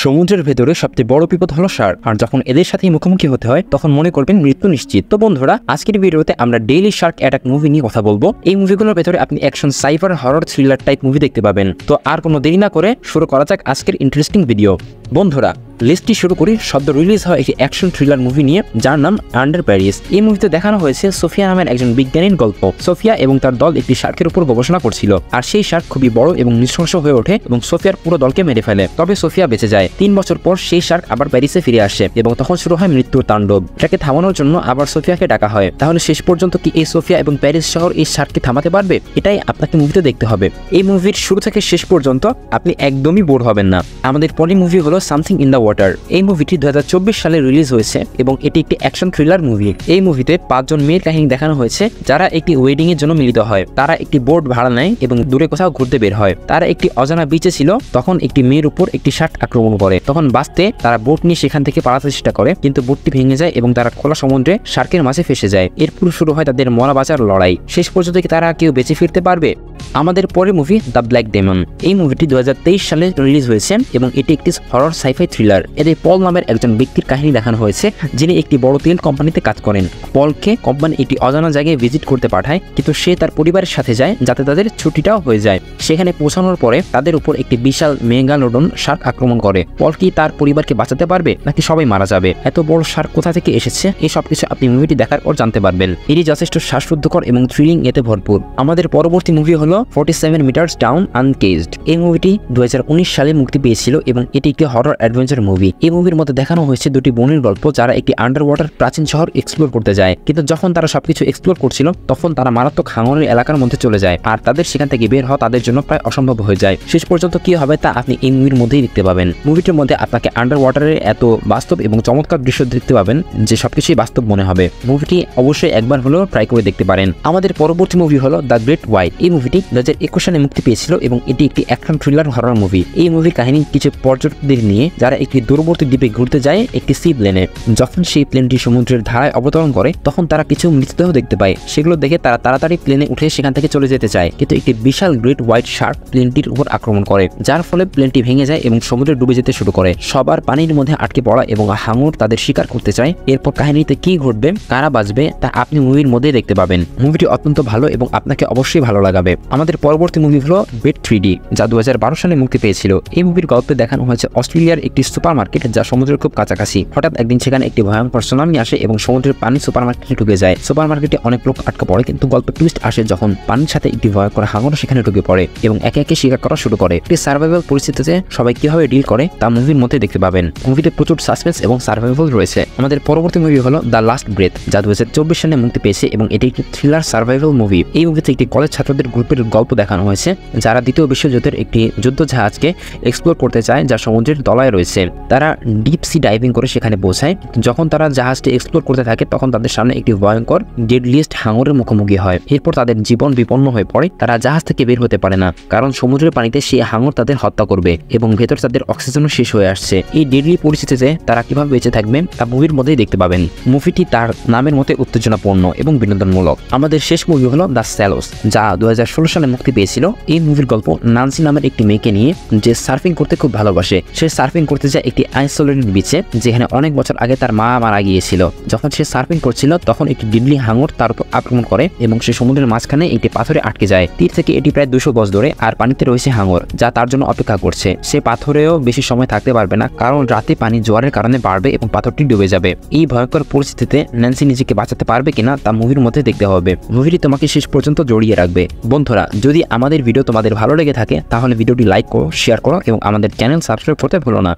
সমুদ্রের ভেতরে সবচেয়ে বড় বিপদ হলো শার্ক, আর যখন এদের সাথে মুখোমুখি হতে হয় তখন মনে করবেন মৃত্যু নিশ্চিত। তো বন্ধুরা, আজকের ভিডিওতে আমরা ডেইলি শার্ক অ্যাটাক মুভি নিয়ে কথা বলবো। এই মুভিগুলোর ভেতরে আপনি action, cipher, horror, thriller type movie দেখতে পাবেন। তো আর কোনো দেরি না করে শুরু করা যাক আজকের ইন্টারেস্টিং ভিডিও। বন্ধুরা, লিস্টটি শুরু করি সদ্য রিলিজ হয় একটি অ্যাকশন থ্রিলার মুভি নিয়ে, যার নাম আন্ডার প্যারিস। এই মুভিতে দেখানো হয়েছে সোফিয়া নামের একজন বিজ্ঞানীর গল্প। সোফিয়া এবং তার দল একটি শার্কের উপর গবেষণা করছিল, আর সেই শার্ক খুবই বড় এবং নৃশংস হয়ে ওঠে এবং সোফিয়ার পুরো দলকে মেরে ফেলে। তবে সোফিয়া বেঁচে যায়। 3 বছর পর সেই শার্ক আবার প্যারিসে ফিরে আসে এবং তখন শুরু হয় মৃত্যুর তাণ্ডব। এটাকে থামানোর জন্য আবার সোফিয়াকে ডাকা হয়। তাহলে শেষ পর্যন্ত কি এই সোফিয়া এবং প্যারিস শহর এই শার্ককে থামাতে পারবে? এটাই আপনাকে মুভিতে দেখতে হবে। এই মুভির শুরু থেকে শেষ পর্যন্ত আপনি একদমই বোর হবেন না। আমাদের পরের মুভি হলো সামথিং ইন দ্য ওয়াটার। এই মুভিটি 2024 সালে রিলিজ হয়েছে এবং এটি একটি অ্যাকশন থ্রিলার মুভি। এই মুভিতে 5 জন মেয়ের কাহিনী দেখানো হয়েছে, যারা একটি ওয়েডিং এর জন্য মিলিত হয়। তারা একটি বোট ভাড়া নেয় এবং দূরে কোথাও ঘুরতে বের হয়। তারা একটি অজানা বিচে ছিল, তখন একটি মেয়ের উপর একটি শার্ক আক্রমণ করে। তখন বাঁচতে তারা বোট নিয়ে সেখান থেকে পালাতে চেষ্টা করে, কিন্তু বোটটি ভেঙে যায় এবং তারা খোলা সমুদ্রে শার্কের মাঝে ফেসে যায়। এরপর শুরু হয় তাদের মরা বাঁচার লড়াই। শেষ পর্যন্ত কি তারা কেউ বেঁচে ফিরতে পারবে? আমাদের পরের মুভি দ্য ব্ল্যাক ডেমন। এই মুভিটি 2023 সালে রিলিজ হয়েছে এবং এটি একটি হরর সাইফাই থ্রিলার। এতে পল নামের একজন ব্যক্তির কাহিনী দেখানো হয়েছে, যিনি একটি বড় তেল কোম্পানিতে কাজ করেন। পলকে কোম্পানি একটি অজানা জায়গায় ভিজিট করতে পাঠায়, কিন্তু সে তার পরিবারের সাথে যায় যাতে তাদের ছুটিটাও হয়ে যায়। সেখানে পৌঁছানোর পরে তাদের উপর একটি বিশাল মেগালোডন শার্ক আক্রমণ করে। পল কি তার পরিবারকে বাঁচাতে পারবে, নাকি সবাই মারা যাবে? এত বড় শার্ক কোথা থেকে এসেছে, এই সবকিছু আপনি মুভিটি দেখার পর জানতে পারবেন। এটি যথেষ্ট শ্বাসরুদ্ধকর এবং থ্রিলিং এতে ভরপুর। আমাদের পরবর্তী মুভি হলো 47 মিটার্স ডাউন আনকেজড। এই মুভিটি 2019 সালে মুক্তি পেয়েছিল এবং এটি একটি হরর অ্যাডভেঞ্চার মুভি। এই মুভির মধ্যে দেখানো হয়েছে দুটি বোনের গল্প, যারা একটি আন্ডার ওয়াটার প্রাচীন শহর এক্সপ্লোর করতে যায়। কিন্তু যখন তারা সবকিছু এক্সপ্লোর করছিল, তখন তারা মারাত্মক হাঙরের এলাকার মধ্যে চলে যায়, আর তাদের সেখান থেকে বের হওয়া তাদের জন্য প্রায় অসম্ভব হয়ে যায়। শেষ পর্যন্ত কি হবে তা আপনি এই মুভির মধ্যেই দেখতে পাবেন। মুভিটির মধ্যে আপনাকে আন্ডার ওয়াটারের এত বাস্তব এবং চমৎকার দৃশ্য দেখতে পাবেন যে সবকিছুই বাস্তব মনে হবে। মুভিটি অবশ্যই একবার হলেও ট্রাই করে দেখতে পারেন। আমাদের পরবর্তী মুভি হলো দ্য গ্রেট হোয়াইট। এই মুভিটি 2021 সালে মুক্তি পেয়েছিল এবং এটি একটি অ্যাকশন থ্রিলার হরর মুভি। এই মুভির কাহিনী কিছু পর্যটকদের নিয়ে, যারা একটি দূরবর্তী দ্বীপে ঘুরতে যায় একটি সি প্লেনে। যখন সেই প্লেনটি সমুদ্রের ধারায় অবতরণ করে, তখন তারা কিছু মৃতদেহ দেখতে পায়। সেগুলো দেখে তারা তাড়াতাড়ি প্লেনে উঠে সেখান থেকে চলে যেতে চায়, কিন্তু একটি বিশাল গ্রেট হোয়াইট শার্ক প্লেনটির উপর আক্রমণ করে, যার ফলে প্লেনটি ভেঙে যায় এবং সমুদ্রে ডুবে যেতে শুরু করে। সবার পানির মধ্যে আটকে পড়া এবং হাঙর তাদের শিকার করতে চায়। এরপর কাহিনীতে কি ঘটবে, কারা বাঁচবে, তা আপনি মুভির মধ্যেই দেখতে পাবেন। মুভিটি অত্যন্ত ভালো এবং আপনাকে অবশ্যই ভালো লাগাবে। আমাদের পরবর্তী মুভি হলো বেড 3D, যা 2012 সালে মুক্তি পেয়েছিল। এই মুভির গল্পে দেখানো হয়েছে অস্ট্রেলিয়ার একটি সুপার মার্কেট, যা সমুদ্রের খুব কাছাকাছি। হঠাৎ একদিন সেখানে একটি ভয়ঙ্কর সুনামি আসে এবং সমুদ্রের পানি সুপার মার্কেটে ঢুকে যায়। সুপার মার্কেটে অনেক লোক আটকা পড়ে, কিন্তু গল্পে টুইস্ট আসে যখন পানির সাথে একটি ভয়ঙ্কর হাঙর সেখানে ঢুকে পড়ে এবং একে একে শিকার করা শুরু করে। একটি সার্ভাইভাল পরিস্থিতিতে সবাই কিভাবে ডিল করে তা মুভির মধ্যে দেখতে পাবেন। মুভিতে প্রচুর সাসপেন্স এবং সার্ভাইভাল রয়েছে। আমাদের পরবর্তী মুভি হলো দ্য লাস্ট ব্রেথ, যা 2024 সালে মুক্তি পেয়েছে এবং এটি একটি থ্রিলার সার্ভাইভাল মুভি। এই মুভিতে একটি কলেজ ছাত্রদের গ্রুপের গল্প দেখানো হয়েছে, যারা দ্বিতীয় বিশ্বযুদ্ধের একটি যুদ্ধ জাহাজকে এক্সপ্লোর করতে চায়, যা সমুদ্রের তলায় রয়েছে। তারা ডিপ সি ডাইভিং করে সেখানে পৌঁছায়। যখন তারা জাহাজটি এক্সপ্লোর করতে থাকে, তখন তাদের সামনে একটি ভয়ঙ্কর ডেডলিয়েস্ট হাঙরের মুখোমুখি হয়। এরপর তাদের জীবন বিপন্ন হয়ে পড়ে। তারা জাহাজ থেকে বের হতে পারে না, কারণ সমুদ্রের পানিতে সেই হাঙর তাদের হত্যা করবে এবং ভেতর তাদের অক্সিজেনও শেষ হয়ে আসছে। এই ডেডলি পরিস্থিতিতে তারা কিভাবে বেঁচে থাকবে তা মুভির মধ্যেই দেখতে পাবেন। মুভিটি তার নামের মতে উত্তেজনাপূর্ণ এবং বিনোদনমূলক। আমাদের শেষ মুভি হলো দ্য স্যালোস, যা 2016 সালে মুক্তি পেয়েছিল। এই মুভির গল্প নান্সি নামের একটি মেয়েকে নিয়ে, যে সার্ফিং করতে খুব ভালোবাসে। সে সার্ফিং করতে যায় একটি আইসোলেটেড বিচে, যেখানে অনেক বছর আগে তার মা মারা গিয়েছিল। যখন সে সার্ফিং করছিল, তখন একটি ডিডলি হাঙর তার উপর আক্রমণ করে এবং সে সমুদ্রের মাঝখানে একটি পাথরে আটকে যায়। তীর থেকে এটি প্রায় 200 গজ দূরে, আর পানিতে রয়েছে হাঙর, যা তার জন্য অপেক্ষা করছে। সে পাথরেও বেশি সময় থাকতে পারবে না, কারণ রাতে পানি জোয়ারের কারণে বাড়বে এবং পাথরটি ডুবে যাবে। এই ভয়ঙ্কর পরিস্থিতিতে ন্যান্সি নিজেকে বাঁচাতে পারবে কিনা তা মুভির মধ্যে দেখতে হবে। মুভিটি তোমাকে শেষ পর্যন্ত জড়িয়ে রাখবে। বন্ধুরা, যদি আমাদের ভিডিও তোমাদের ভালো লেগে থাকে, তাহলে ভিডিওটি লাইক করো, শেয়ার করো এবং আমাদের চ্যানেল সাবস্ক্রাইব করতে ভুলো না।